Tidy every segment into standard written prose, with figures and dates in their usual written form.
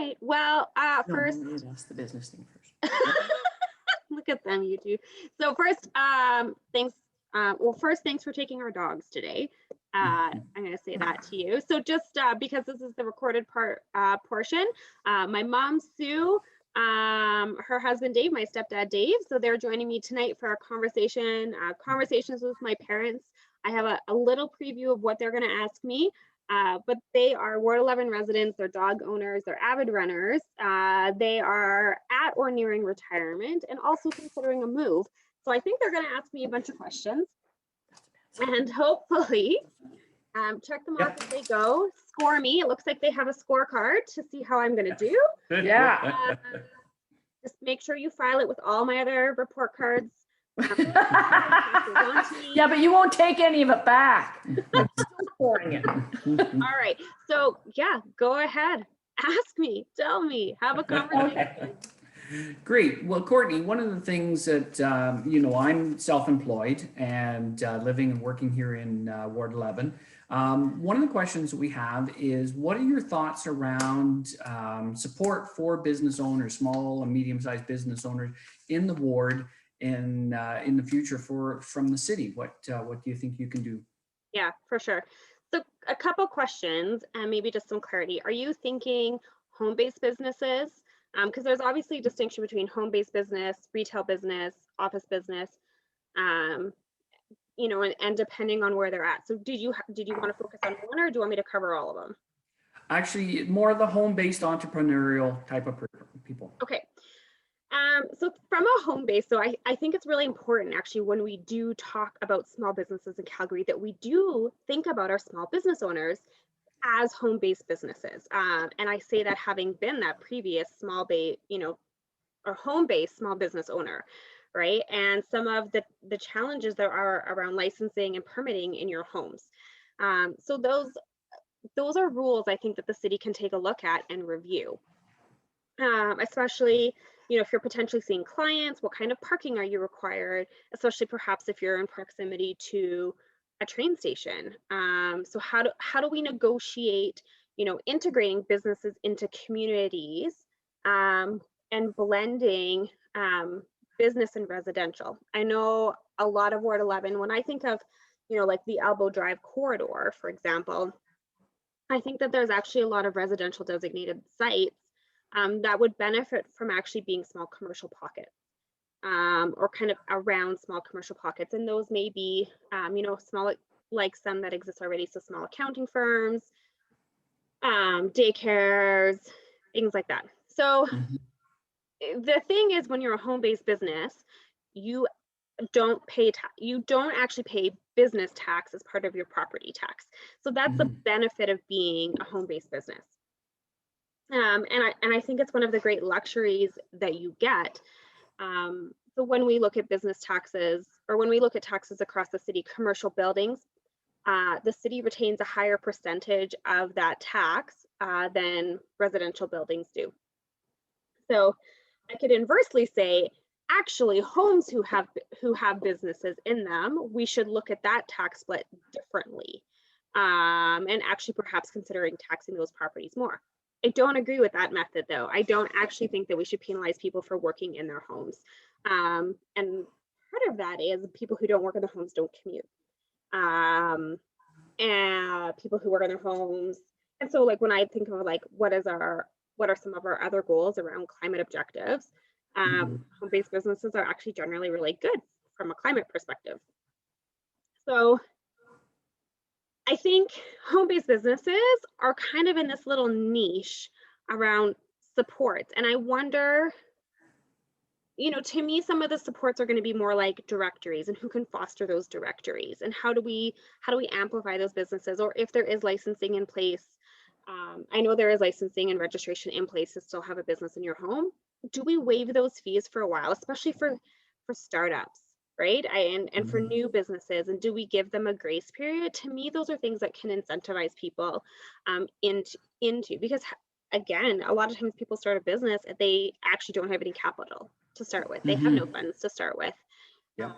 right. Well, No, first, that's the business thing first. look at them, you two. So first, thanks. Well, first, thanks for taking our dogs today. I'm going to say that to you. So just because this is the recorded portion, my mom, Sue, her husband, Dave, my stepdad, Dave. So they're joining me tonight for our conversations with my parents. I have a little preview of what they're going to ask me. But they are Ward 11 residents, they're dog owners, they're avid runners. They are at or nearing retirement and also considering a move. So I think they're going to ask me a bunch of questions and hopefully check them off as they go, score me. It looks like they have a scorecard to see how I'm going to do. Yeah. Just make sure you file it with all my other report cards. Yeah, but you won't take any of it back. I'm still pouring it. All right. So yeah, go ahead. Ask me, tell me, have a conversation. Great. Well, Courtney, one of the things that, I'm self-employed and living and working here in Ward 11. One of the questions we have is, what are your thoughts around support for business owners, small and medium-sized business owners in the ward in the future from the city? What do you think you can do? Yeah, for sure. So a couple questions and maybe just some clarity. Are you thinking home-based businesses? Because there's obviously a distinction between home-based business, retail business, office business, and depending on where they're at. So did you want to focus on one, or do you want me to cover all of them? Actually, more of the home-based entrepreneurial type of people. Okay. So from a home base, so I think it's really important actually when we do talk about small businesses in Calgary that we do think about our small business owners as home-based businesses. And I say that having been that previous or home-based small business owner, right? And some of the challenges there are around licensing and permitting in your homes. So those are rules I think that the city can take a look at and review, especially if you're potentially seeing clients, what kind of parking are you required, especially perhaps if you're in proximity to a train station. So how do we negotiate, integrating businesses into communities and blending business and residential? I know a lot of Ward 11, when I think of, like the Elbow Drive corridor, for example, I think that there's actually a lot of residential designated sites that would benefit from actually being small commercial pockets, or kind of around small commercial pockets. And those may be, small, like some that exist already. So small accounting firms, daycares, things like that. So the thing is, when you're a home-based business, you don't actually pay business tax as part of your property tax. So that's the benefit of being a home-based business. And I think it's one of the great luxuries that you get. So when we look at business taxes, or when we look at taxes across the city, commercial buildings, the city retains a higher percentage of that tax than residential buildings do. So I could inversely say, actually, homes who have businesses in them, we should look at that tax split differently, and actually perhaps considering taxing those properties more. I don't agree with that method, though. I don't actually think that we should penalize people for working in their homes. And part of that is people who don't work in their homes don't commute. And people who work in their homes. And so, like, when I think of like what are some of our other goals around climate objectives, home-based businesses are actually generally really good from a climate perspective. So I think home-based businesses are kind of in this little niche around supports. And I wonder, to me, some of the supports are going to be more like directories, and who can foster those directories, and how do we amplify those businesses, or if there is licensing in place. I know there is licensing and registration in place to still have a business in your home. Do we waive those fees for a while, especially for startups, right? And for new businesses, and do we give them a grace period? To me, those are things that can incentivize people into, because again, a lot of times people start a business and they actually don't have any capital to start with. They have no funds to start with. Yeah.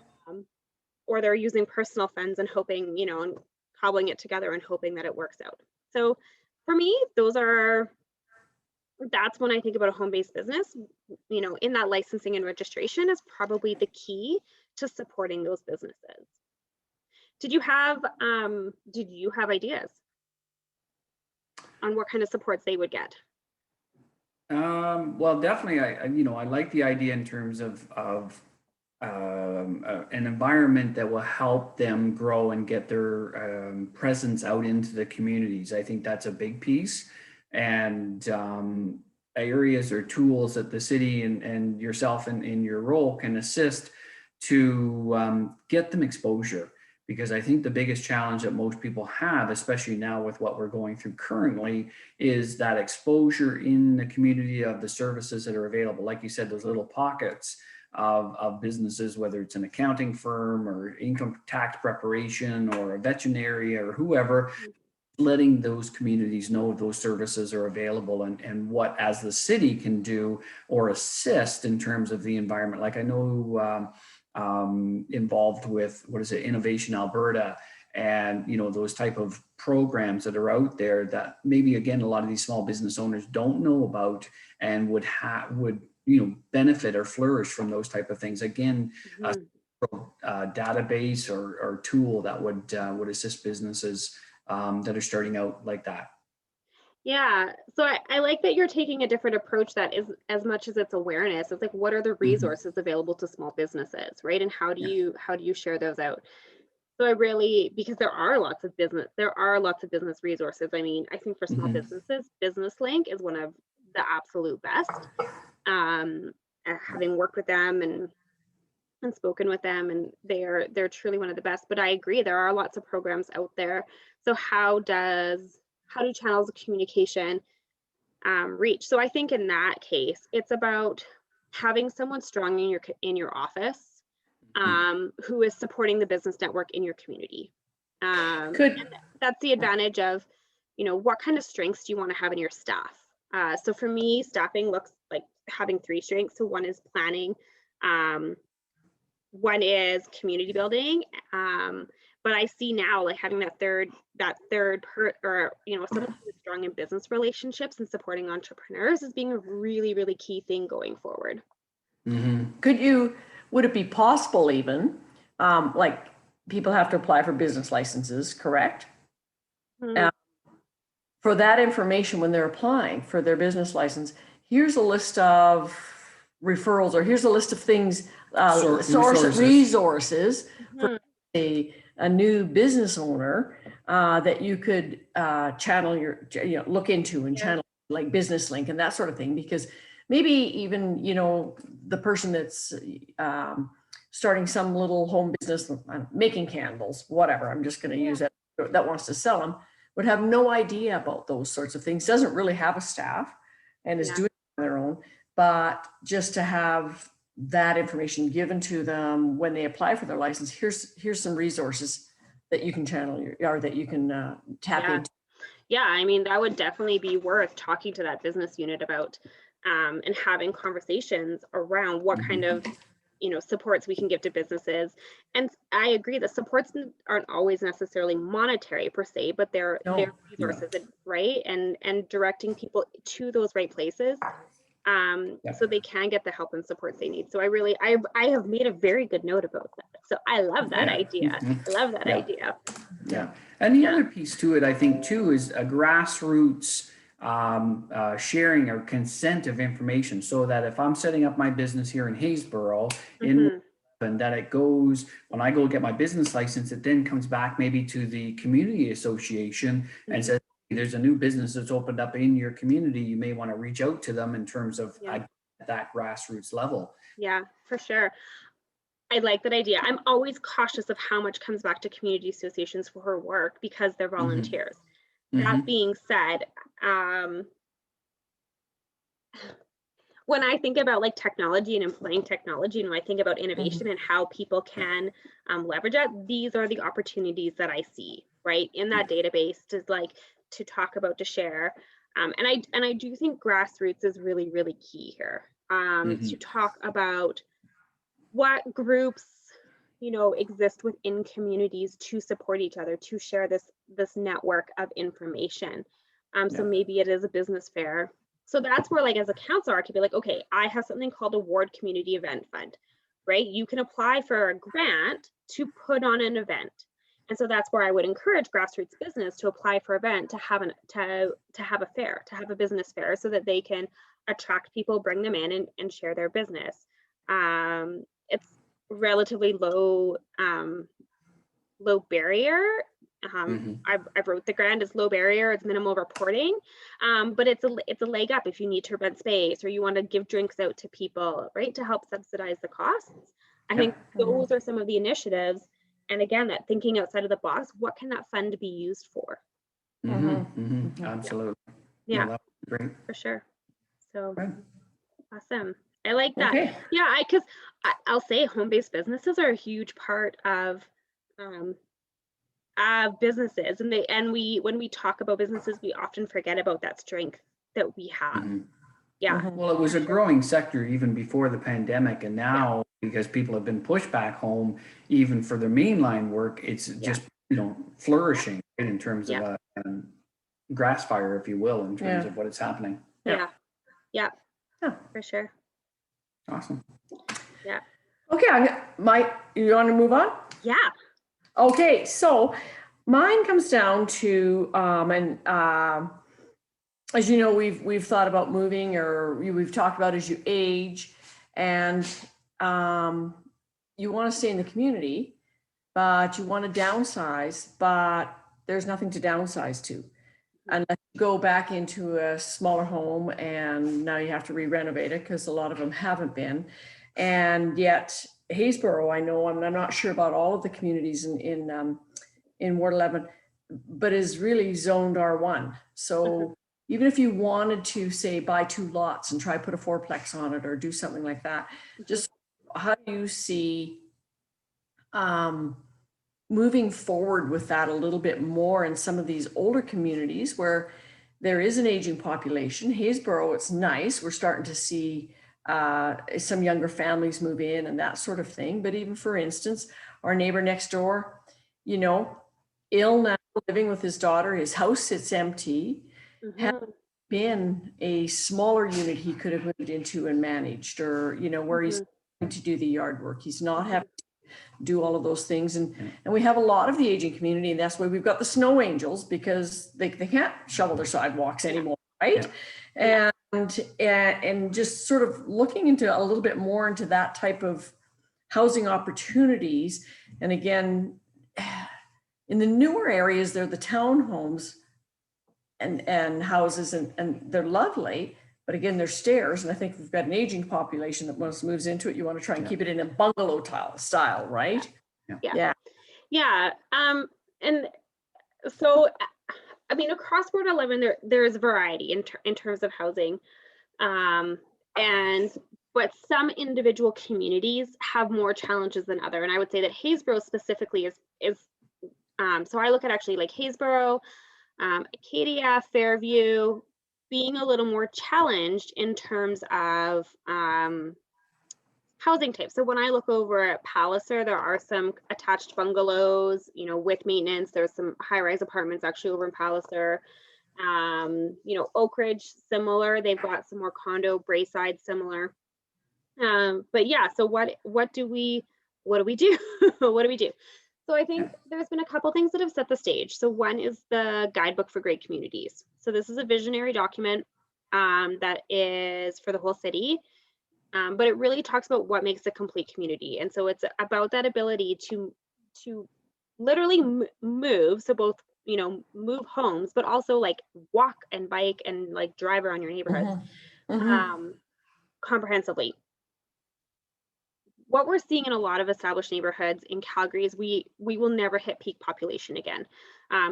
Or they're using personal funds and hoping, and cobbling it together and hoping that it works out. So for me, those are that's when I think about a home-based business, you know, in that licensing and registration is probably the key to supporting those businesses. Did you have ideas on what kind of supports they would get? Well, definitely, I like the idea in terms of an environment that will help them grow and get their presence out into the communities. I think that's a big piece, and areas or tools that the city and yourself in your role can assist to get them exposure. Because I think the biggest challenge that most people have, especially now with what we're going through currently, is that exposure in the community of the services that are available. Like you said, those little pockets of businesses, whether it's an accounting firm or income tax preparation or a veterinary or whoever, letting those communities know those services are available and what as the city can do or assist in terms of the environment. Like I know involved with, Innovation Alberta, and those type of programs that are out there that maybe again a lot of these small business owners don't know about and would benefit or flourish from those type of things. Again, a database or tool that would assist businesses that are starting out like that. Yeah, so I like that you're taking a different approach that is, as much as it's awareness, it's like, what are the resources available to small businesses, right? And how do you share those out? So I really, because there are lots of business resources. I mean, I think for small businesses, Business Link is one of the absolute best. Having worked with them and spoken with them, and they're truly one of the best. But I agree, there are lots of programs out there. So how do channels of communication reach? So I think in that case, it's about having someone strong in your office who is supporting the business network in your community. And that's the advantage of, what kind of strengths do you want to have in your staff? So for me, staffing looks like having 3 strengths. So one is planning, one is community building, but I see now like having that third someone who's strong in business relationships and supporting entrepreneurs as being a really, really key thing going forward. Would it be possible even, like people have to apply for business licenses, correct? For that information when they're applying for their business license, here's a list of referrals, or here's a list of things, resources for a new business owner that you could channel look into and channel, like Business Link and that sort of thing. Because maybe even the person that's starting some little home business, making candles, whatever, I'm just going to use that wants to sell them, would have no idea about those sorts of things, doesn't really have a staff and is doing it on their own. But just to have that information given to them when they apply for their license, here's some resources that you can channel or that you can tap into. Yeah, I mean, that would definitely be worth talking to that business unit about and having conversations around what kind of supports we can give to businesses. And I agree that supports aren't always necessarily monetary per se, but they're resources, right? And directing people to those right places so they can get the help and supports they need. So I have made a very good note about that. So I love that idea. I love that idea. Yeah. And the other piece to it, I think too, is a grassroots sharing or consent of information, so that if I'm setting up my business here in Haysboro, and that it goes, when I go get my business license, it then comes back maybe to the community association and says, there's a new business that's opened up in your community. You may want to reach out to them in terms of that grassroots level. Yeah, for sure. I like that idea. I'm always cautious of how much comes back to community associations for her work because they're volunteers. That being said, when I think about like technology and employing technology, and when I think about innovation and how people can leverage it, these are the opportunities that I see, right, in that database to talk about, to share. And I do think grassroots is really, really key here, to talk about what groups exist within communities to support each other, to share this network of information. So maybe it is a business fair So that's where, like, as a counselor, I could be like, okay, I have something called a ward community event fund, right? You can apply for a grant to put on an event. And so that's where I would encourage grassroots business to apply for an event, to have a fair, to have a business fair, so that they can attract people, bring them in, and share their business. It's relatively low barrier. I've wrote the grant as low barrier, it's minimal reporting, but it's a leg up if you need to rent space or you want to give drinks out to people, right, to help subsidize the costs. I think those are some of the initiatives. And again, that thinking outside of the box, what can that fund be used for? Absolutely. Yeah, that's great. for sure. So Right. awesome. I like that. Okay. Yeah, because I'll say home-based businesses are a huge part of businesses, and when we talk about businesses, we often forget about that strength that we have. Well, it was a growing sector even before the pandemic, and now because people have been pushed back home, even for their mainline work, it's just flourishing in terms of a grass fire, if you will, in terms of what is happening. Yeah, for sure. Awesome. Yeah. Okay, you want to move on? Yeah. Okay, so mine comes down to, as you know, we've thought about moving, or we've talked about as you age, and you want to stay in the community, but you want to downsize, but there's nothing to downsize to, unless you go back into a smaller home, and now you have to re-renovate it because a lot of them haven't been. And yet Haysboro, I know, I'm not sure about all of the communities in Ward 11, but is really zoned R1. So even if you wanted to, say, buy 2 lots and try put a fourplex on it or do something like that, just how do you see moving forward with that a little bit more in some of these older communities where there is an aging population? Haysboro, it's nice. We're starting to see some younger families move in and that sort of thing. But even, for instance, our neighbor next door, ill now, living with his daughter, his house sits empty. Had been a smaller unit he could have moved into and managed, or where he's having to do the yard work. He's not having to do all of those things, and we have a lot of the aging community, and that's why we've got the snow angels, because they can't shovel their sidewalks anymore, right? And just sort of looking into a little bit more into that type of housing opportunities. And again, in the newer areas, they're the townhomes and houses, and they're lovely, but again, they're stairs. And I think we've got an aging population that once moves into it, you want to try and keep it in a bungalow style, right? Yeah. And so, I mean, across Ward 11, there's variety in terms of housing, but some individual communities have more challenges than other. And I would say that Haysboro specifically is so I look at actually like Haysboro, Acadia, Fairview, being a little more challenged in terms of housing types. So when I look over at Palliser, there are some attached bungalows, with maintenance. There's some high-rise apartments actually over in Palliser. Oak Ridge, similar. They've got some more condo, Braeside, similar. But yeah, so what do we do? What do we do? So I think there's been a couple things that have set the stage. So one is the Guidebook for Great Communities. So this is a visionary document that is for the whole city, but it really talks about what makes a complete community. And so it's about that ability to literally move. So both, move homes, but also like walk and bike and like drive around your neighborhoods comprehensively. What we're seeing in a lot of established neighborhoods in Calgary is we will never hit peak population again.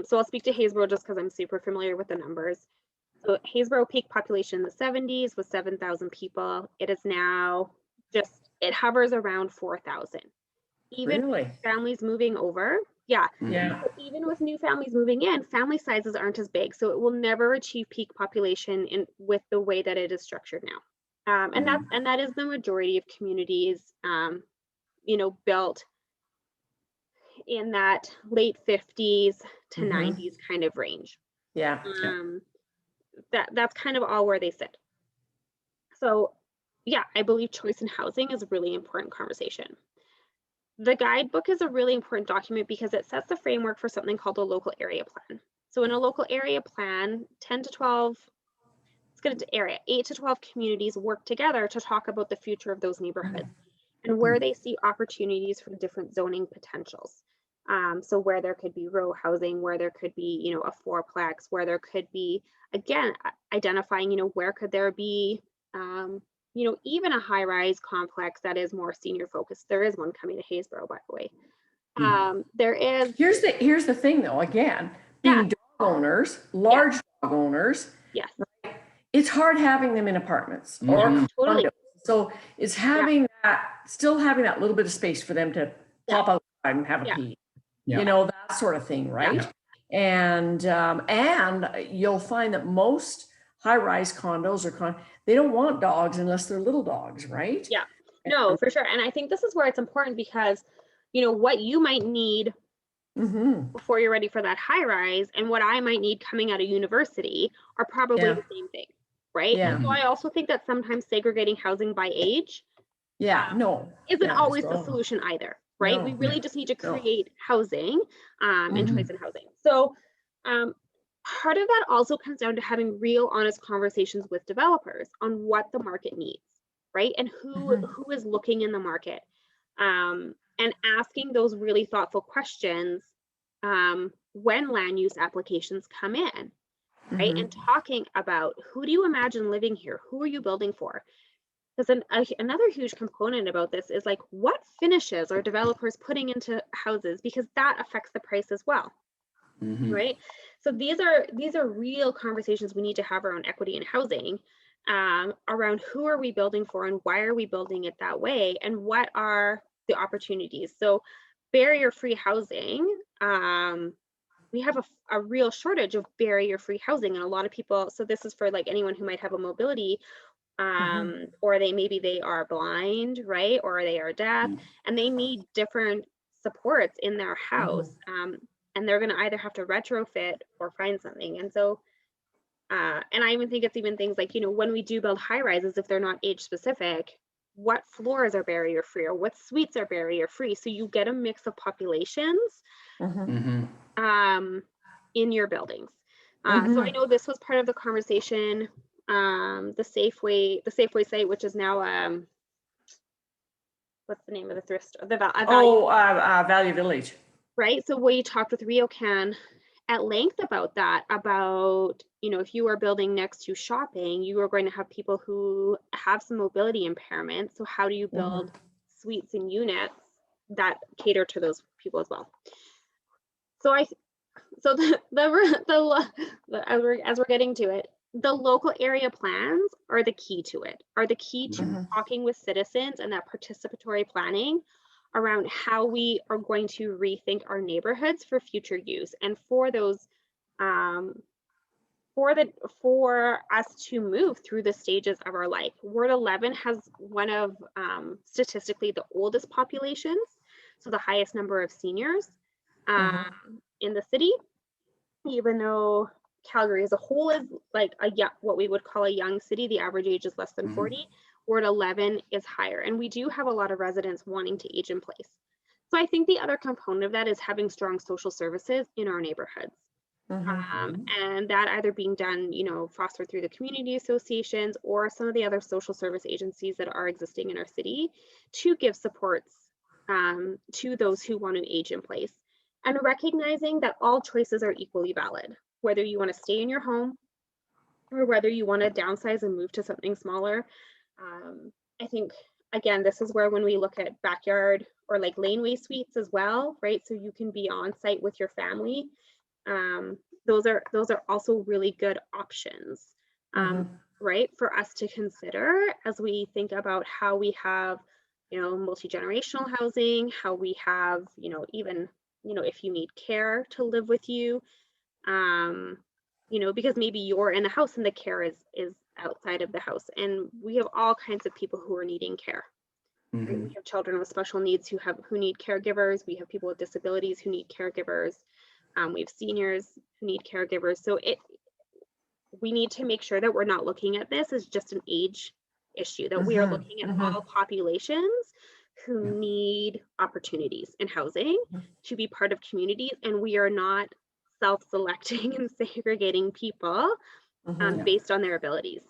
So I'll speak to Haysboro just because I'm super familiar with the numbers. So Haysboro peak population in the 70s was 7,000 people. It is now it hovers around 4,000. Even with families moving over, even with new families moving in, family sizes aren't as big. So it will never achieve peak population with the way that it is structured now. And that is the majority of communities, built in that late 50s to 90s kind of range. That's kind of all where they sit. So yeah, I believe choice in housing is a really important conversation. The guidebook is a really important document because it sets the framework for something called a local area plan. So in a local area plan, 10 to 12, it's going to area, 8 to 12 communities work together to talk about the future of those neighborhoods and where they see opportunities for different zoning potentials. So where there could be row housing, where there could be, you know, a fourplex, where there could be, again, identifying, you know, where could there be, you know, even a high-rise complex that is more senior focused. There is one coming to Haysboro, by the way. There is. Here's the thing though, again, being dog owners, large dog owners, Yes. right? It's hard having them in apartments or Totally. condos. So it's having still having that little bit of space for them to pop outside and have a pee, you know, that sort of thing, right? And you'll find that most high-rise condos or they don't want dogs unless they're little dogs, right? Yeah, no, for sure. And I think this is where it's important because, you know, what you might need before you're ready for that high rise and what I might need coming out of university are probably the same thing, right? And so I also think that sometimes segregating housing by age isn't always the solution either, right? We really just need to create housing and choice in housing. So part of that also comes down to having real honest conversations with developers on what the market needs, right? And who is looking in the market, and asking those really thoughtful questions when land use applications come in, right? And talking about who do you imagine living here? Who are you building for? Because another huge component about this is like what finishes are developers putting into houses, because that affects the price as well, right? So these are real conversations we need to have around equity in housing, around who are we building for and why are we building it that way and what are the opportunities. So barrier-free housing, we have a real shortage of barrier-free housing, and a lot of people, so this is for like anyone who might have a mobility or maybe they are blind, right? Or they are deaf and they need different supports in their house. And they're going to either have to retrofit or find something. And so, and I even think it's even things like, you know, when we do build high rises, if they're not age specific, what floors are barrier free or what suites are barrier free? So you get a mix of populations in your buildings. So I know this was part of the conversation, the Safeway site, which is now, what's the name of the thrift store? Value Village. Right. So we talked with RioCan at length about that, about, you know, if you are building next to shopping, you are going to have people who have some mobility impairment. So how do you build suites and units that cater to those people as well? So as we're getting to it, the local area plans are the key to it, are the key to talking with citizens and that participatory planning around how we are going to rethink our neighborhoods for future use and for those for us to move through the stages of our life. Ward 11 has one of statistically the oldest populations, so the highest number of seniors in the city, even though Calgary as a whole is like what we would call a young city. The average age is less than 40. Ward 11 is higher, and we do have a lot of residents wanting to age in place. So I think the other component of that is having strong social services in our neighborhoods, and that either being done, you know, fostered through the community associations or some of the other social service agencies that are existing in our city to give supports to those who want to age in place, and recognizing that all choices are equally valid, whether you want to stay in your home or whether you want to downsize and move to something smaller. I think, again, this is where when we look at backyard or like laneway suites as well, right? So you can be on site with your family. Those are also really good options, right? For us to consider as we think about how we have, you know, multi-generational housing, how we have, you know, even, you know, if you need care to live with you, you know, because maybe you're in the house and the care is outside of the house, and we have all kinds of people who are needing care. Right? We have children with special needs who need caregivers. We have people with disabilities who need caregivers. We have seniors who need caregivers. So we need to make sure that we're not looking at this as just an age issue, that we are looking at all populations who Yeah. need opportunities in housing to be part of communities, and we are not self-selecting and segregating people Yeah. based on their abilities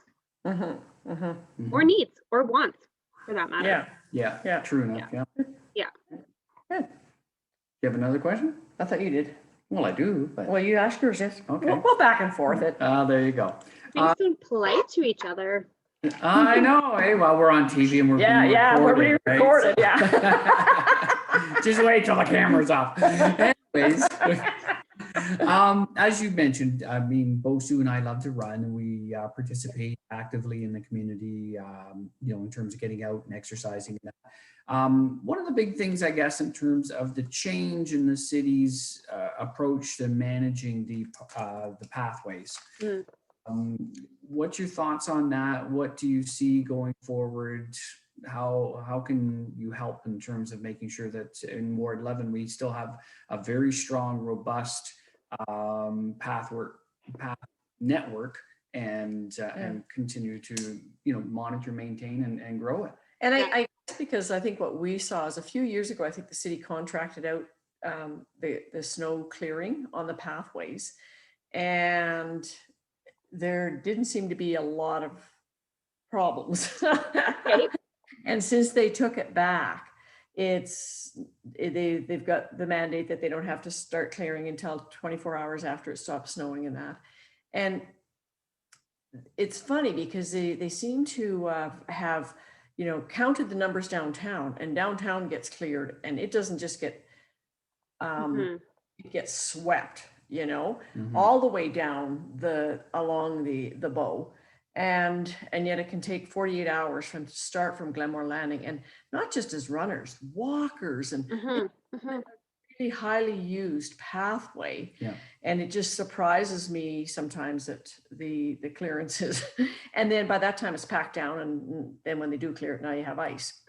or Mhm. needs or wants, for that matter. Yeah, Yeah, yeah. true enough. Yeah. Yeah. Good. You have another question? I thought you did. Well, I do, but Well, you asked yours, yes. Okay. We'll back and forth it. there you go. Being so polite to each other. I know. Hey, well, we're on TV and we're Yeah, being yeah, we're being right? recorded, So- yeah. Just wait till the camera's off. Anyways, as you mentioned, I mean, both Sue and I love to run, and we participate actively in the community, in terms of getting out and exercising. One of the big things, I guess, in terms of the change in the city's approach to managing the pathways. What's your thoughts on that? What do you see going forward? How can you help in terms of making sure that in Ward 11 we still have a very strong, robust path network and continue to monitor, maintain, and grow it? And I because I think what we saw is a few years ago, I think the city contracted out the snow clearing on the pathways, and there didn't seem to be a lot of problems. Okay. And since they took it back, they've got the mandate that they don't have to start clearing until 24 hours after it stops snowing and that. And it's funny because they seem to have counted the numbers downtown, and downtown gets cleared, and it doesn't just get it gets swept, all the way down along the bow. And yet it can take 48 hours from start from Glenmore Landing, and not just as runners, walkers, and really highly used pathway. Yeah. And it just surprises me sometimes that the clearances, and then by that time it's packed down, and then when they do clear it, now you have ice.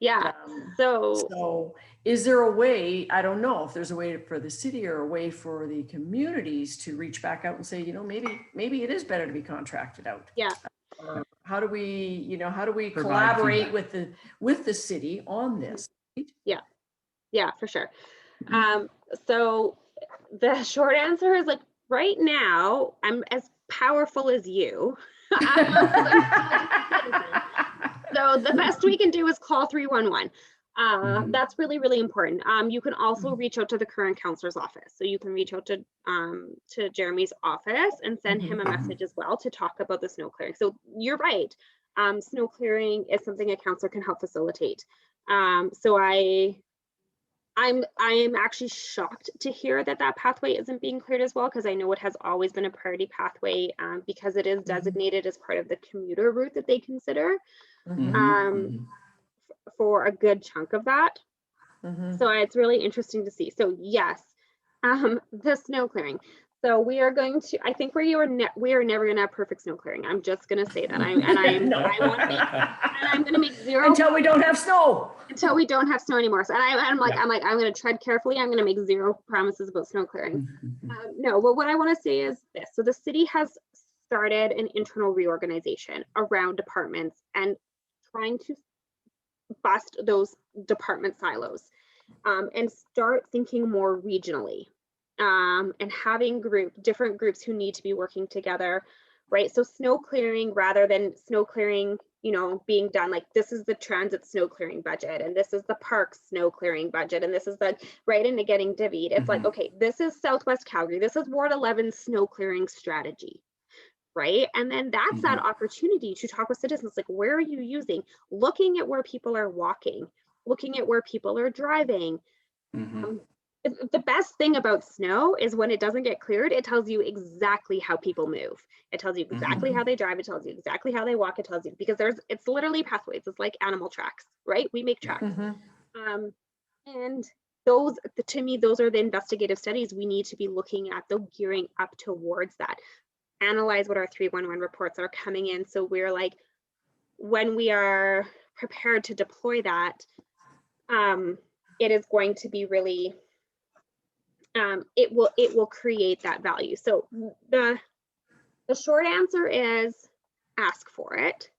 Yeah. So is there a way, I don't know if there's a way for the city or a way for the communities to reach back out and say, maybe it is better to be contracted out. Yeah. Or how do we Provide collaborate feedback. with the city on this? Yeah, for sure. So the short answer is, like, right now, I'm as powerful as you. So the best we can do is call 311. That's really, really important. You can also reach out to the current counselor's office. So you can reach out to Jeremy's office and send him a message as well to talk about the snow clearing. So you're right. Snow clearing is something a counselor can help facilitate. So I'm actually shocked to hear that pathway isn't being cleared as well, because I know it has always been a priority pathway, because it is designated as part of the commuter route that they consider for a good chunk of that. So it's really interesting to see. So yes, the snow clearing. So we are going to, I think we are never going to have perfect snow clearing. I'm just going to say that. I'm going to make zero until we don't have snow. Until we don't have snow anymore. So I'm going to tread carefully. I'm going to make zero promises about snow clearing. No, but what I want to say is this. So the city has started an internal reorganization around departments and trying to bust those department silos and start thinking more regionally. And having different groups who need to be working together, right? So snow clearing, rather than snow clearing, being done like, this is the transit snow clearing budget, and this is the parks snow clearing budget, and this is the, right, into getting divvied. It's like, okay, this is Southwest Calgary, this is Ward 11 snow clearing strategy, right? And then that's that opportunity to talk with citizens, like, where are you using, looking at where people are walking, looking at where people are driving. The best thing about snow is when it doesn't get cleared, it tells you exactly how people move. It tells you exactly how they drive. It tells you exactly how they walk. It tells you, because it's literally pathways. It's like animal tracks, right? We make tracks. And those, to me, those are the investigative studies we need to be looking at, though, gearing up towards that. Analyze what our 311 reports are coming in. So we're like, when we are prepared to deploy that, it is going to be really, it will create that value. So the short answer is ask for it.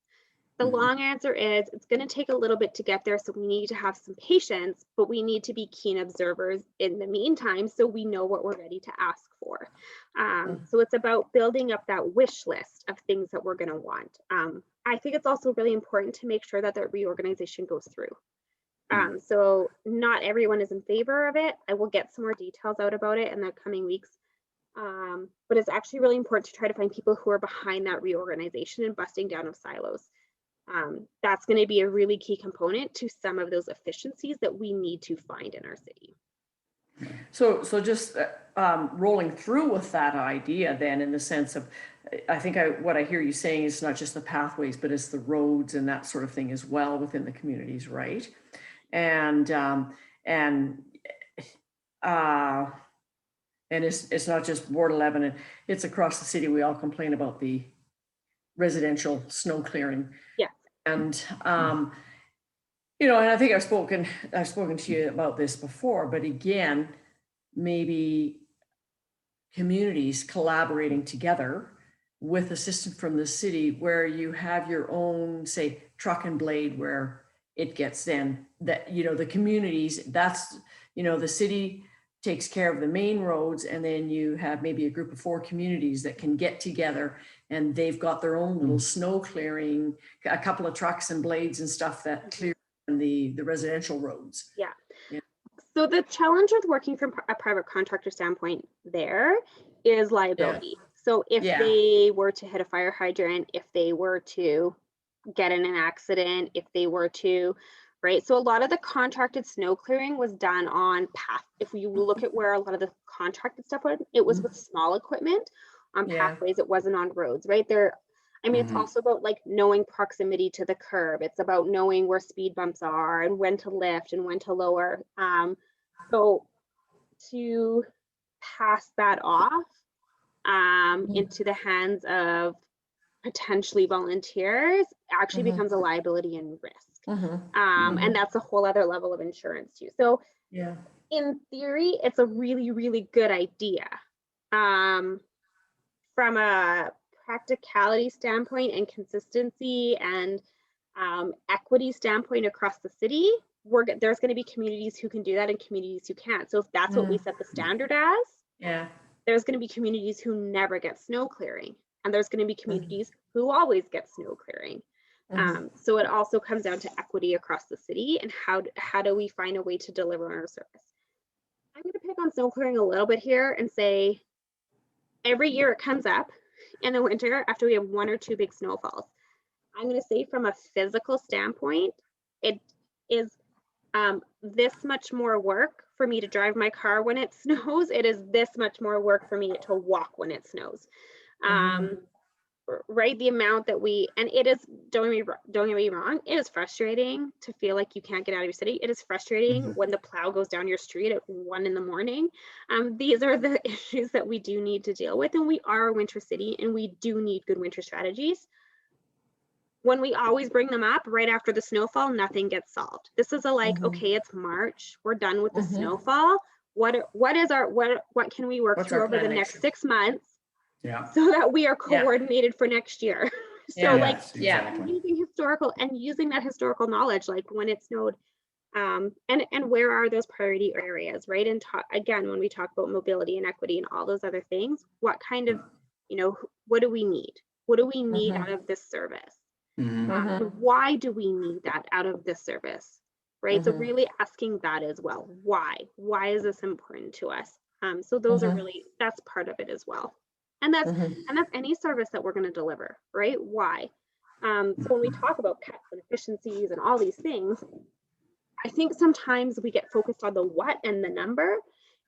The long answer is it's going to take a little bit to get there. So we need to have some patience, but we need to be keen observers in the meantime so we know what we're ready to ask for. So it's about building up that wish list of things that we're going to want. I think it's also really important to make sure that the reorganization goes through. So not everyone is in favor of it. I will get some more details out about it in the coming weeks. But it's actually really important to try to find people who are behind that reorganization and busting down of silos. That's going to be a really key component to some of those efficiencies that we need to find in our city. So just rolling through with that idea then, in the sense of, I think what I hear you saying is not just the pathways, but it's the roads and that sort of thing as well within the communities, right? And it's not just Ward 11, and it's across the city. We all complain about the residential snow clearing. Yeah. And and I think I've spoken to you about this before, but again, maybe communities collaborating together with assistance from the city, where you have your own, say, truck and blade, where it gets then that, the communities, that's, the city takes care of the main roads, and then you have maybe a group of 4 communities that can get together, and they've got their own little snow clearing, a couple of trucks and blades and stuff that clear the residential roads. Yeah. So the challenge with working from a private contractor standpoint there is liability. So if they were to hit a fire hydrant, if they were to get in an accident, if they were to, right? So a lot of the contracted snow clearing was done on path. If you look at where a lot of the contracted stuff was, it was with small equipment on pathways. It wasn't on roads, right? It's also about like knowing proximity to the curb. It's about knowing where speed bumps are and when to lift and when to lower. So to pass that off into the hands of potentially volunteers actually becomes a liability and risk. And that's a whole other level of insurance too. So in theory, it's a really, really good idea. From a practicality standpoint and consistency and equity standpoint across the city, there's going to be communities who can do that and communities who can't. So if that's what we set the standard as, there's going to be communities who never get snow clearing, and there's going to be communities who always get snow clearing. So it also comes down to equity across the city, and how do we find a way to deliver our service. I'm going to pick on snow clearing a little bit here and say every year it comes up in the winter after we have 1 or 2 big snowfalls. I'm going to say from a physical standpoint, it is this much more work for me to drive my car when it snows. It is this much more work for me to walk when it snows. Right? The amount that and it is, don't get me wrong, it is frustrating to feel like you can't get out of your city. It is frustrating when the plow goes down your street at 1 a.m. These are the issues that we do need to deal with, and we are a winter city, and we do need good winter strategies. When we always bring them up right after the snowfall, nothing gets solved. This is okay, it's March, we're done with the snowfall. What can we work through over the next 6 months so that we are coordinated for next year? Using that historical knowledge, like when it snowed, and where are those priority areas, right? And again, when we talk about mobility and equity and all those other things, what kind of, what do we need? What do we need out of this service? Why do we need that out of this service, right? So really asking that as well. Why is this important to us? So those are that's part of it as well. And that's any service that we're going to deliver, right? Why? So when we talk about cuts and efficiencies and all these things, I think sometimes we get focused on the what and the number,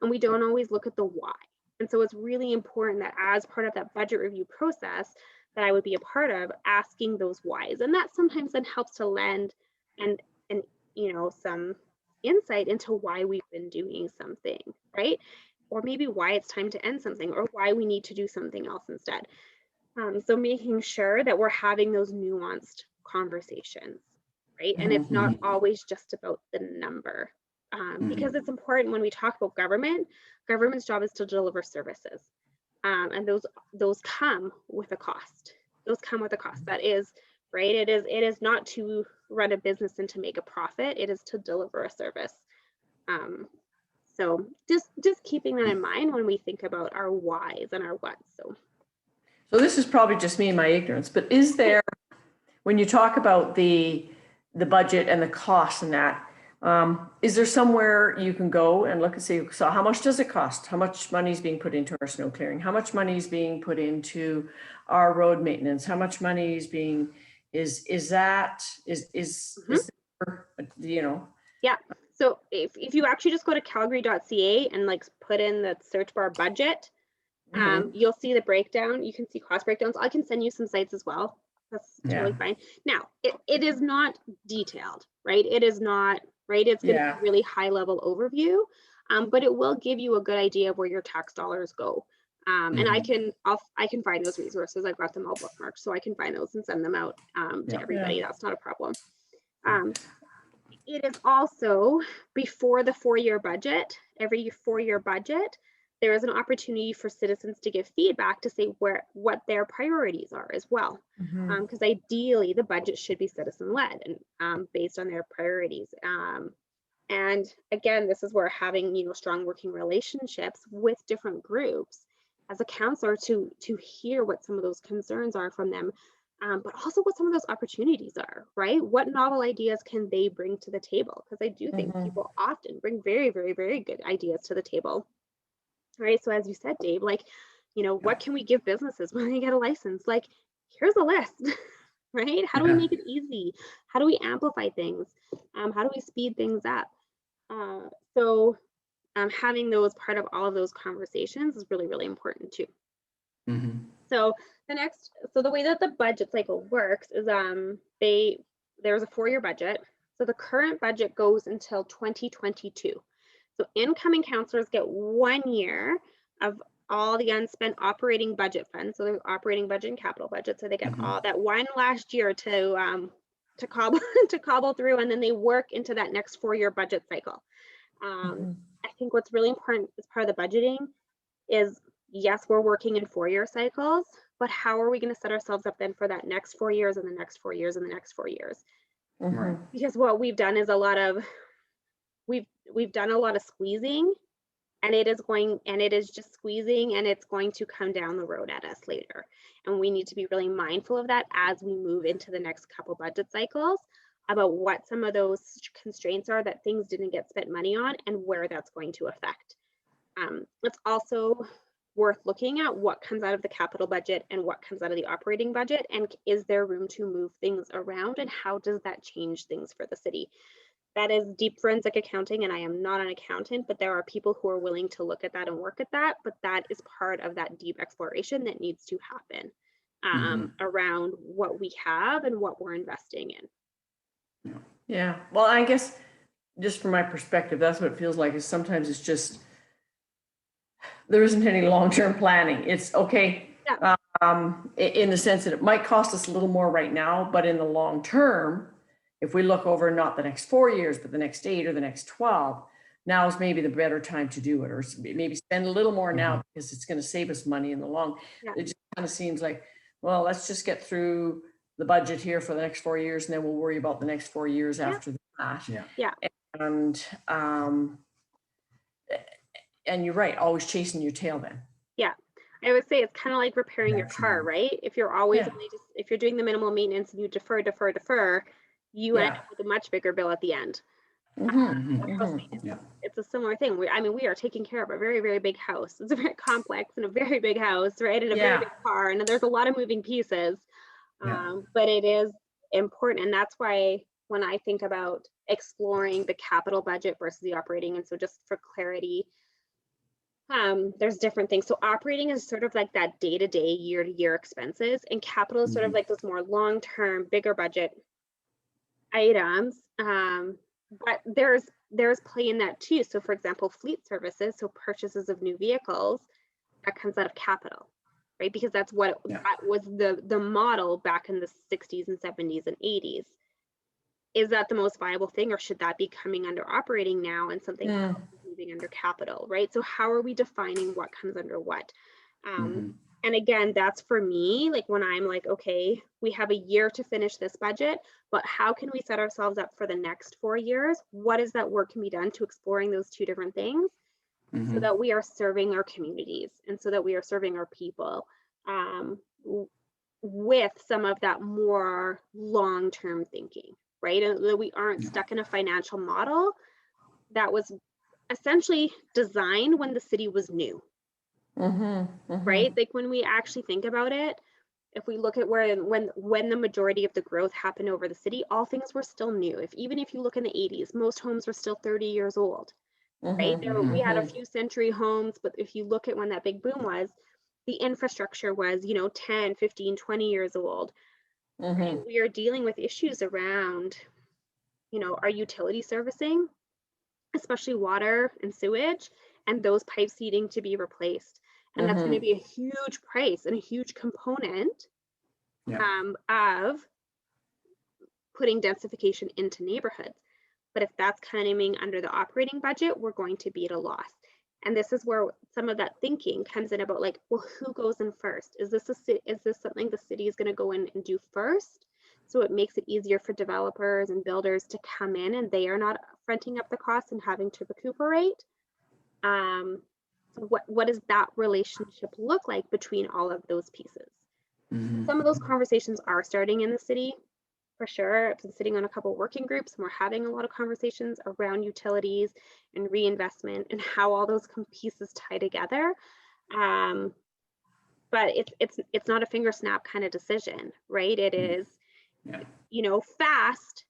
and we don't always look at the why. And so it's really important that as part of that budget review process that I would be a part of, asking those whys. And that sometimes then helps to lend and some insight into why we've been doing something, right? Or maybe why it's time to end something, or why we need to do something else instead. So making sure that we're having those nuanced conversations, right? And it's not always just about the number, because it's important when we talk about government's job is to deliver services. And those come with a cost. That is right? It is not to run a business and to make a profit. It is to deliver a service. So just keeping that in mind when we think about our whys and our whats. So this is probably just me and my ignorance, but is there, when you talk about the budget and the costs and that, is there somewhere you can go and look and see, so how much does it cost? How much money is being put into our snow clearing? How much money is being put into our road maintenance? How much money is being, is there, you know? yeah. So if you actually just go to calgary.ca and like put in the search bar budget, you'll see the breakdown. You can see cost breakdowns. I can send you some sites as well. That's totally fine. Now, it is not detailed, right? It is not, right? It's going to be a really high level overview, but it will give you a good idea of where your tax dollars go. And I can find those resources. I've got them all bookmarked, so I can find those and send them out to everybody. That's not a problem. It is also before the 4-year budget, every 4-year budget, there is an opportunity for citizens to give feedback to say what their priorities are as well. Because ideally the budget should be citizen-led and based on their priorities. And again, this is where having strong working relationships with different groups as a counselor to hear what some of those concerns are from them. But also what some of those opportunities are, right? What novel ideas can they bring to the table? Because I do think people often bring very, very, very good ideas to the table, right? So as you said, Dave, like, what can we give businesses when they get a license? Like, here's a list, right? How do we make it easy? How do we amplify things? How do we speed things up? So having those part of all of those conversations is really, really important too. So the way that the budget cycle works is there's a 4-year budget. So the current budget goes until 2022. So incoming counselors get 1 year of all the unspent operating budget funds. So there's operating budget and capital budget. So they get all that one last year to cobble through, and then they work into that next 4-year budget cycle. I think what's really important as part of the budgeting is, yes, we're working in 4-year cycles, but how are we going to set ourselves up then for that next 4 years and the next 4 years and the next 4 years? Because what we've done is we've done a lot of squeezing, and it is just squeezing, and it's going to come down the road at us later. And we need to be really mindful of that as we move into the next couple budget cycles, about what some of those constraints are that things didn't get spent money on and where that's going to affect. It's also worth looking at what comes out of the capital budget and what comes out of the operating budget, and is there room to move things around, and how does that change things for the city? That is deep forensic accounting, and I am not an accountant, but there are people who are willing to look at that and work at that, but that is part of that deep exploration that needs to happen around what we have and what we're investing in. Yeah, well, I guess just from my perspective, that's what it feels like, is sometimes it's just, there isn't any long-term planning. It's okay, in the sense that it might cost us a little more right now, but in the long term, if we look over not the next 4 years, but the next 8 or the next 12, now is maybe the better time to do it, or maybe spend a little more now because it's going to save us money in the long. It just kind of seems like, well, let's just get through the budget here for the next 4 years, and then we'll worry about the next 4 years after that. And you're right, always chasing your tail then. Yeah, I would say it's kind of like repairing your car, right? If you're always if you're doing the minimal maintenance and you defer, you end up with a much bigger bill at the end. It's a similar thing. We are taking care of a very, very big house. It's a very complex and a very big house, right? And a very big car, and there's a lot of moving pieces. But it is important, and that's why when I think about exploring the capital budget versus the operating, and so just for clarity, there's different things. So operating is sort of like that day-to-day, year-to-year expenses, and capital is sort of like those more long-term, bigger budget items. But there's play in that too. So for example, fleet services, so purchases of new vehicles, that comes out of capital, right? Because that's what that was the model back in the 60s and 70s and 80s. Is that the most viable thing, or should that be coming under operating now and something else is moving under capital, right? So how are we defining what comes under what? And again, that's for me, like when I'm like, okay, we have a year to finish this budget, but how can we set ourselves up for the next 4 years? What is that work can be done to exploring those two different things so that we are serving our communities and so that we are serving our people with some of that more long-term thinking, right? And that we aren't stuck in a financial model that was essentially designed when the city was new. Right? Like when we actually think about it, if we look at when the majority of the growth happened over the city, all things were still new. Even if you look in the 80s, most homes were still 30 years old, right? We had a few century homes, but if you look at when that big boom was, the infrastructure was, 10, 15, 20 years old. And we are dealing with issues around, our utility servicing, especially water and sewage, and those pipes needing to be replaced. And that's going to be a huge price and a huge component of putting densification into neighborhoods. But if that's coming under the operating budget, we're going to be at a loss. And this is where some of that thinking comes in about like, well, who goes in first? Is this something the city is going to go in and do first? So it makes it easier for developers and builders to come in and they are not fronting up the costs and having to recuperate. What does that relationship look like between all of those pieces? Some of those conversations are starting in the city, for sure. I've been sitting on a couple working groups and we're having a lot of conversations around utilities and reinvestment and how all those pieces tie together. But it's not a finger snap kind of decision, right? It is, fast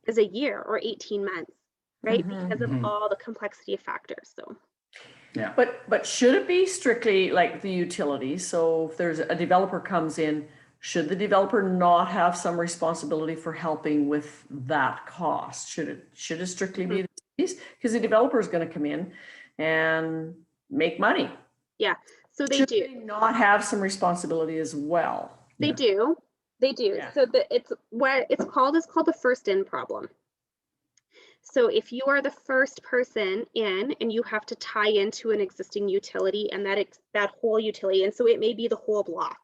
is a year or 18 months, right? Because of all the complexity of factors. So. Yeah. But should it be strictly like the utilities? So if there's a developer comes in, should the developer not have some responsibility for helping with that cost? Should it strictly be the cities? Because the developer is going to come in and make money. Yeah. So they should do they not have some responsibility as well? They do. Yeah. So it's called the first in problem. So if you are the first person in and you have to tie into an existing utility and that whole utility, and so it may be the whole block,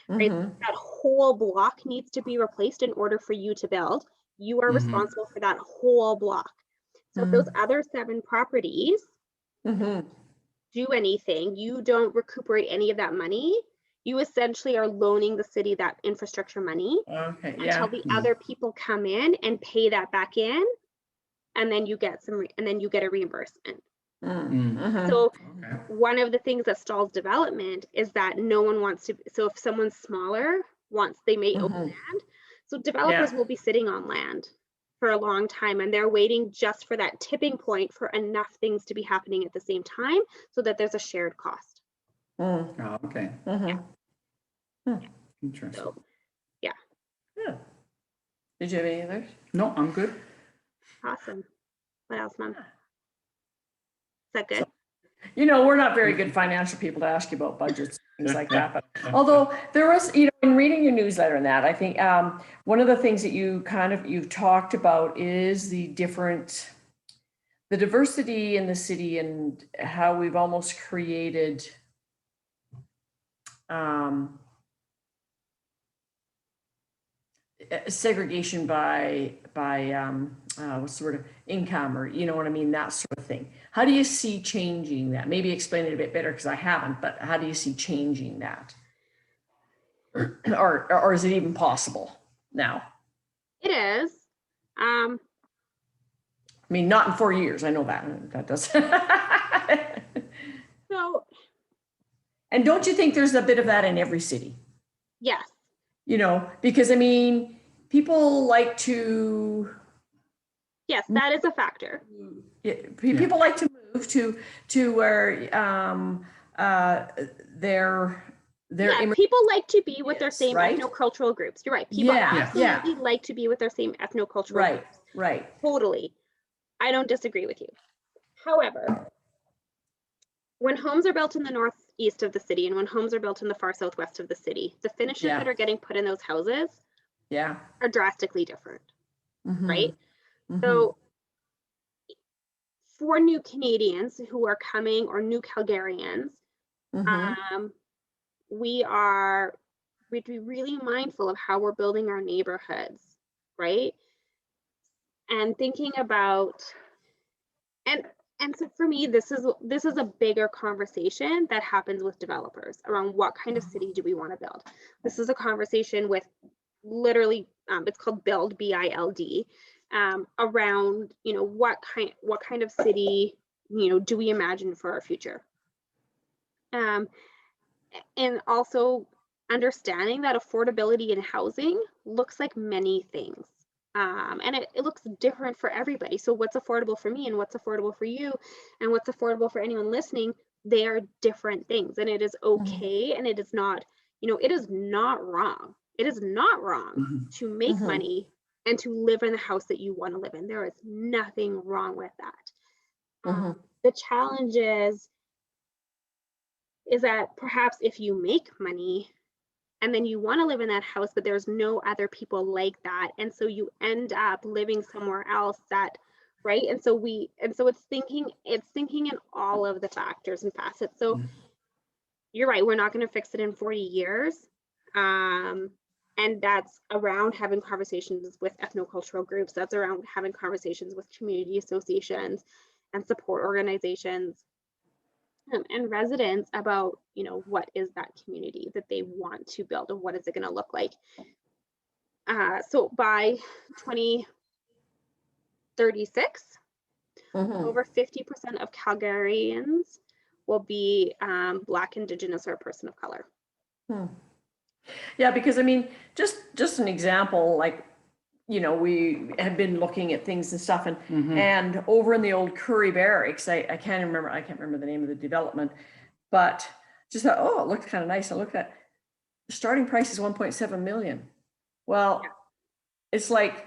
right? That whole block needs to be replaced in order for you to build. You are responsible for that whole block. So if those other 7 properties do anything, you don't recuperate any of that money. You essentially are loaning the city that infrastructure money until the other people come in and pay that back in. And then you get a reimbursement. So one of the things that stalls development is that no one wants to. So if someone's smaller, they may open land. So developers will be sitting on land for a long time, and they're waiting just for that tipping point for enough things to be happening at the same time, so that there's a shared cost. Oh, okay. Interesting. So, Did you have any others? No, I'm good. Awesome. What else, Mom? Is that good? We're not very good financial people to ask you about budgets, things like that. But although there was, in reading your newsletter and that, I think one of the things that you've talked about is the diversity in the city and how we've almost created segregation by what's the word, income, or what I mean, that sort of thing. How do you see changing that? Maybe explain it a bit better, because I haven't, but how do you see changing that? Or is it even possible now? It is. I mean, not in 4 years. I know that does. So. And don't you think there's a bit of that in every city? Yes. Because I mean, people like to. Yes, that is a factor. People like to move to where people like to be with their same right? ethnocultural groups. You're right. People absolutely like to be with their same ethnocultural groups. Right. Totally. I don't disagree with you. However, when homes are built in the northeast of the city and when homes are built in the far southwest of the city, the finishes that are getting put in those houses are drastically different, right? So for new Canadians who are coming, or new Calgarians, we would be really mindful of how we're building our neighborhoods, right? And thinking about, and so for me, this is a bigger conversation that happens with developers around what kind of city do we want to build. This is a conversation with literally, it's called Build, B-I-L-D, around, you know, what kind of city, you know, do we imagine for our future? And also understanding that affordability in housing looks like many things. And it looks different for everybody. So what's affordable for me and what's affordable for you and what's affordable for anyone listening, they are different things, and it is okay. And it is not, you know, it is not wrong. It is not wrong to make money and to live in the house that you want to live in. There is nothing wrong with that. The challenge is that perhaps if you make money and then you want to live in that house, but there's no other people like that, and so you end up living somewhere else, that, right? And so it's thinking in all of the factors and facets. So you're right, we're not going to fix it in 40 years. And that's around having conversations with ethnocultural groups. That's around having conversations with community associations and support organizations and residents about, you know, what is that community that they want to build and what is it going to look like. So by 2036, over 50% of Calgarians will be Black, Indigenous, or a person of color. Yeah, because I mean, just an example, like, you know, we had been looking at things and stuff, and over in the old Curry Barracks, I can't remember the name of the development, but just thought, oh, it looked kind of nice. I looked at the starting price is 1.7 million. Well, it's like,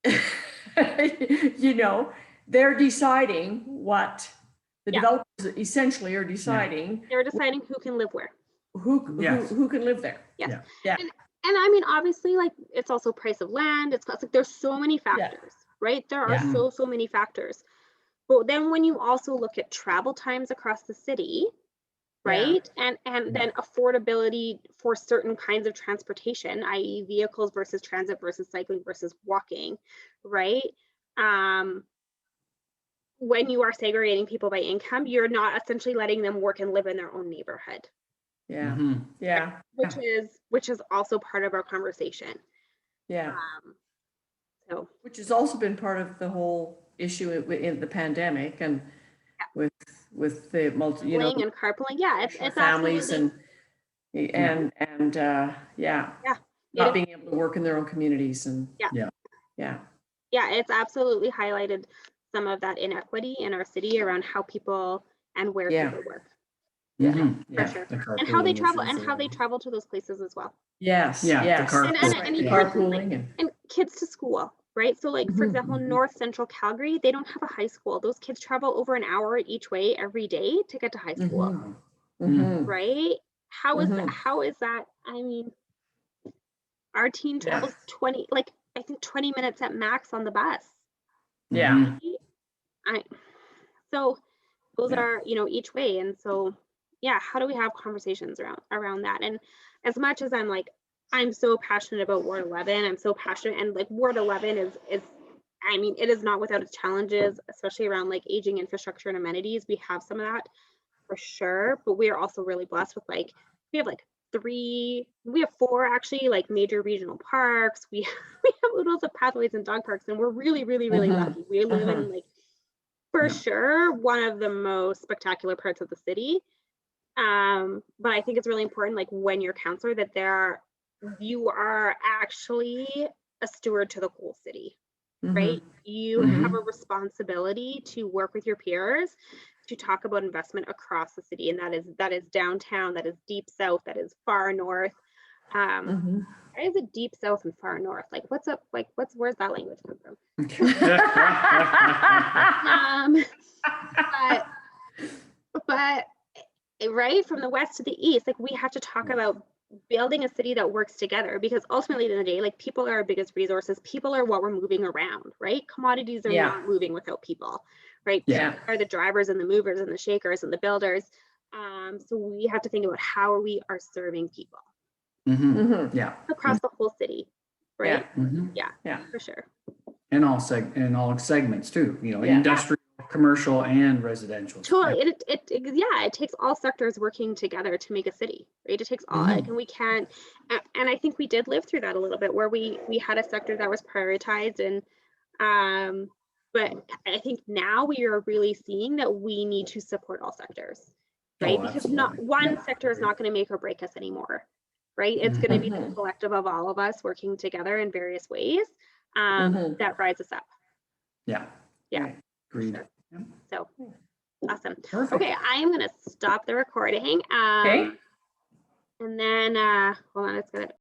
you know, they're deciding what the developers essentially are deciding. They're deciding who can live where. Who can live there. Yeah. And I mean, obviously, like, it's also price of land. It's like there's so many factors, right? There are so many factors. But then when you also look at travel times across the city, right? And then affordability for certain kinds of transportation, i.e. vehicles versus transit versus cycling versus walking, right? When you are segregating people by income, you're not essentially letting them work and live in their own neighborhood. Which is also part of our conversation. So which has also been part of the whole issue in the pandemic and with the multi, you know, and carpooling. It's families and not being able to work in their own communities and it's absolutely highlighted some of that inequity in our city around how people and where people work. For sure. And how they travel to those places as well. Carpooling and kids to school, right? So like, for example, North Central Calgary, they don't have a high school. Those kids travel over an hour each way every day to get to high school. Right? How is that? I mean, our team travels 20 minutes at max on the bus. So those are, you know, each way. And so how do we have conversations around that? And as much as I'm so passionate about Ward 11, I'm so passionate, and like Ward 11 is I mean, it is not without its challenges, especially around like aging infrastructure and amenities. We have some of that for sure, but we are also really blessed with we have 4 actually, like, major regional parks. We have oodles of pathways and dog parks, and we're really, really, really lucky. We live in for sure one of the most spectacular parts of the city. But I think it's really important, like, when you're a counselor, that you are actually a steward to the whole city, right? You have a responsibility to work with your peers to talk about investment across the city, and that is downtown, that is deep south, that is far north. Why is it deep south and far north? Like, where's that language come from? But right, from the west to the east, like, we have to talk about building a city that works together, because ultimately at the end of the day, like, people are our biggest resources. People are what we're moving around, right? Commodities are not moving without people, right? People are the drivers and the movers and the shakers and the builders. So we have to think about how we are serving people Yeah. across the whole city, right? Yeah. For sure. And all segments too, you know, Yeah. industrial, commercial, and residential. Totally. It takes all sectors working together to make a city, right? It takes all, like, and we can't, and I think we did live through that a little bit where we had a sector that was prioritized, and but I think now we are really seeing that we need to support all sectors, right? Oh, Because absolutely. one sector is not going to make or break us anymore, right? It's going to be the collective of all of us working together in various ways that rise us up. Yeah. Yeah. Agreed. Sure. Yeah. So awesome. Perfect. Okay, I am going to stop the recording. Okay. And then, hold on, it's going to